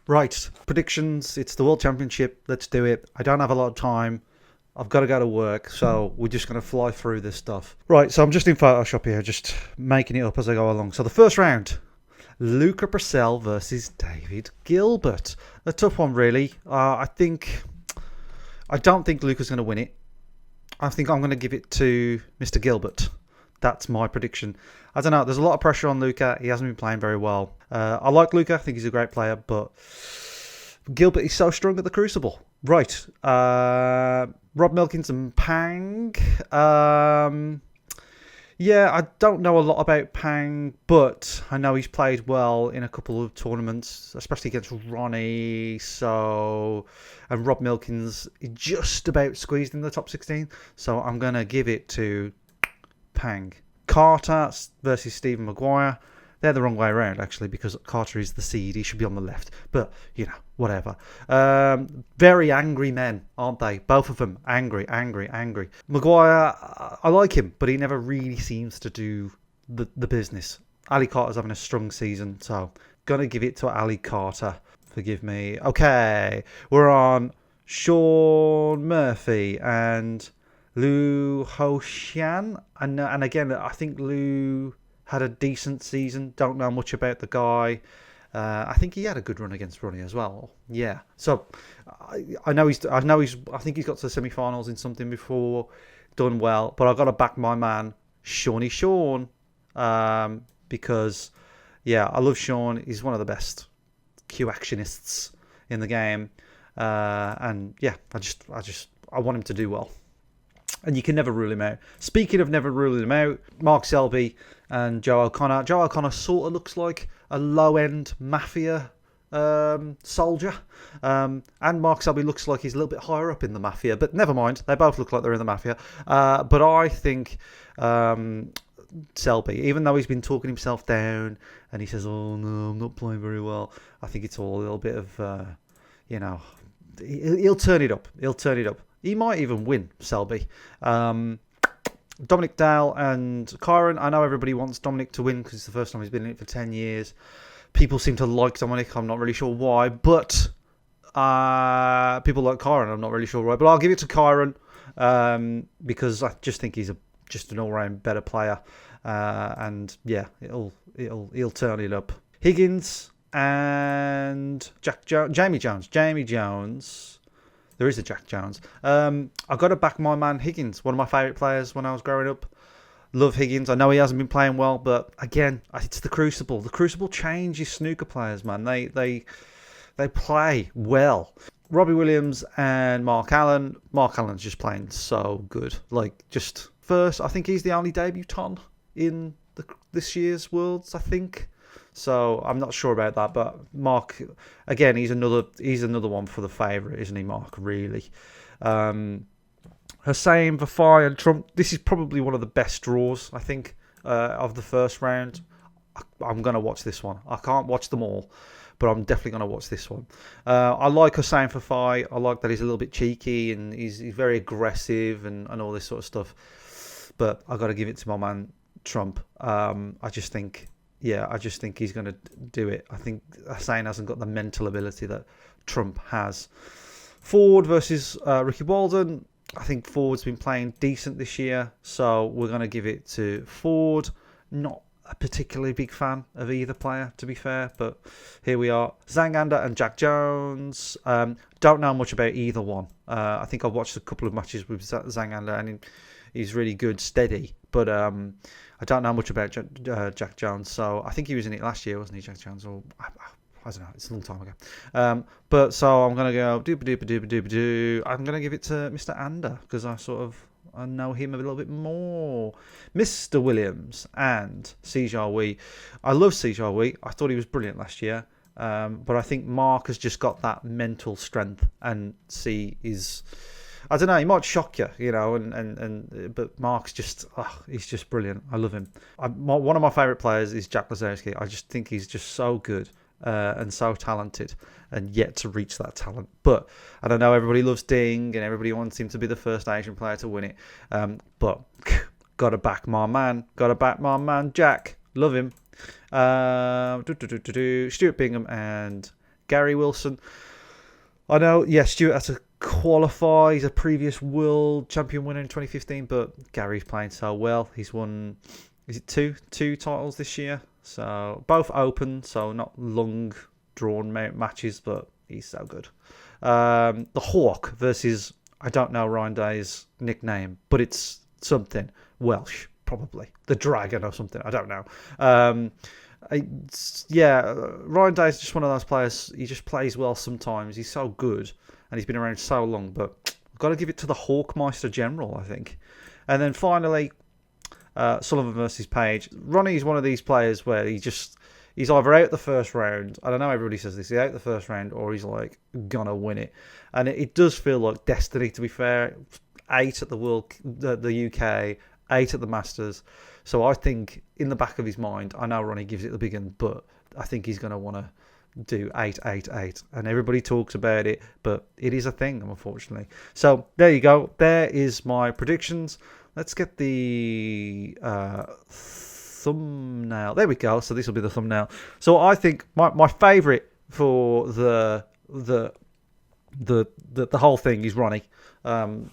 Right, predictions. It's the World Championship. Let's do it. I don't have a lot of time. I've got to go to work, so we're just going to fly through this stuff. Right, so I'm just in Photoshop here, just making it up as I go along. So the first round, Luca Purcell versus David Gilbert. A tough one, really. I don't think Luca's going to win it. I think I'm going to give it to Mr. Gilbert. That's my prediction. I don't know. There's a lot of pressure on Luca. He hasn't been playing very well. I like Luca. I think he's a great player, but Gilbert is so strong at the Crucible. Right. Rob Milkins and Pang. Yeah, I don't know a lot about Pang, but I know he's played well in a couple of tournaments, especially against Ronnie. And Rob Milkins just about squeezed in the top 16. So I'm going to give it to Pang. Carter versus Stephen Maguire. They're the wrong way around, actually, because Carter is the seed. He should be on the left. But, whatever. Very angry men, aren't they? Both of them. Angry. Maguire, I like him, but he never really seems to do the business. Ali Carter's having a strong season, so going to give it to Ali Carter. Forgive me. Okay, we're on Sean Murphy and Liu Hoshan. And again, I think Liu had a decent season. Don't know much about the guy. I think he had a good run against Ronnie as well. Yeah. So I think he's got to the semi-finals in something before, done well. But I've got to back my man, Shawnee Sean, because I love Sean. He's one of the best Q actionists in the game, and I want him to do well. And you can never rule him out. Speaking of never ruling him out, Mark Selby and Joe O'Connor. Joe O'Connor sort of looks like a low-end mafia soldier. And Mark Selby looks like he's a little bit higher up in the mafia. But never mind. They both look like they're in the mafia. But I think Selby, even though he's been talking himself down and he says, oh, no, I'm not playing very well, I think it's all a little bit of, he'll turn it up. He might even win, Selby. Dominic Dale and Kyron. I know everybody wants Dominic to win because it's the first time he's been in it for 10 years. People seem to like Dominic. I'm not really sure why. But people like Kyron. I'm not really sure why. But I'll give it to Kyron because I just think he's just an all-round better player. And yeah, he'll turn it up. Higgins and Jamie Jones. There is a Jack Jones. I've got to back my man Higgins, one of my favourite players when I was growing up. Love Higgins. I know he hasn't been playing well, but again, it's the Crucible. The Crucible changes snooker players, man. They play well. Robbie Williams and Mark Allen. Mark Allen's just playing so good. First, I think he's the only debutant in this year's Worlds, I think. So I'm not sure about that, but Mark, again, he's another one for the favourite, isn't he, Mark? Really. Hussein, Vafai, and Trump. This is probably one of the best draws, I think, of the first round. I'm going to watch this one. I can't watch them all, but I'm definitely going to watch this one. I like Hussein Vafai. I like that he's a little bit cheeky and he's very aggressive and all this sort of stuff. But I've got to give it to my man Trump. I just think he's going to do it. I think Hussein hasn't got the mental ability that Trump has. Ford versus Ricky Walden. I think Ford's been playing decent this year, so we're going to give it to Ford. Not a particularly big fan of either player, to be fair, but here we are. Zangander and Jack Jones. Don't know much about either one. I think I've watched a couple of matches with Zangander, and he's really good, steady, but I don't know much about Jack Jones, so I think he was in it last year, wasn't he, Jack Jones? Or I don't know, it's a long time ago. But so I'm going to go dooba-dooba-dooba-dooba-doo. I'm going to give it to Mr. Ander because I know him a little bit more. Mr. Williams and Sejar Wee. I love Sejar Wee. I thought he was brilliant last year. But I think Mark has just got that mental strength, and I don't know, he might shock you, but Mark's he's just brilliant. I love him. One of my favourite players is Jack Lazowski. I just think he's just so good and so talented, and yet to reach that talent. But I don't know, everybody loves Ding and everybody wants him to be the first Asian player to win it. But got to back my man Jack. Love him. Stuart Bingham and Gary Wilson. I know, yeah, Stuart had to qualify. He's a previous world champion winner in 2015, but Gary's playing so well. He's won, is it two titles this year? So both open, so not long drawn matches, but he's so good. The Hawk versus, I don't know Ryan Day's nickname, but it's something Welsh, probably the Dragon or something. I don't know. Ryan Day's just one of those players. He just plays well sometimes. He's so good, and he's been around so long. But I've got to give it to the Hawkmeister General, I think. And then finally, Sullivan versus Page. Ronnie's one of these players where he's either out the first round. I don't know. Everybody says this. He's out the first round, or he's like gonna win it. And it does feel like destiny. To be fair, 8 at the UK, 8 at the Masters. So I think in the back of his mind, I know Ronnie gives it the big one, but I think he's going to want to do 8, 8, 8. And everybody talks about it, but it is a thing, unfortunately. So there you go. There is my predictions. Let's get the thumbnail. There we go. So this will be the thumbnail. So I think my favourite for the whole thing is Ronnie.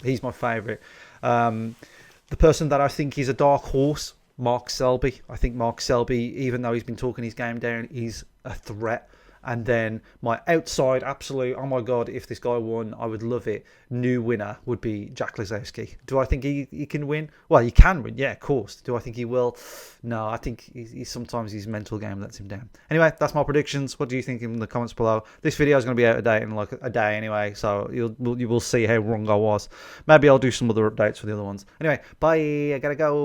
He's my favourite. The person that I think is a dark horse, Mark Selby. I think Mark Selby, even though he's been talking his game down, is a threat. And then my outside absolute, oh my God, if this guy won, I would love it. New winner would be Jack Lisowski. Do I think he can win? Well, he can win, yeah, of course. Do I think he will? No, I think sometimes his mental game lets him down. Anyway, that's my predictions. What do you think in the comments below? This video is going to be out of date in like a day anyway, so you will see how wrong I was. Maybe I'll do some other updates for the other ones. Anyway, bye. I gotta go.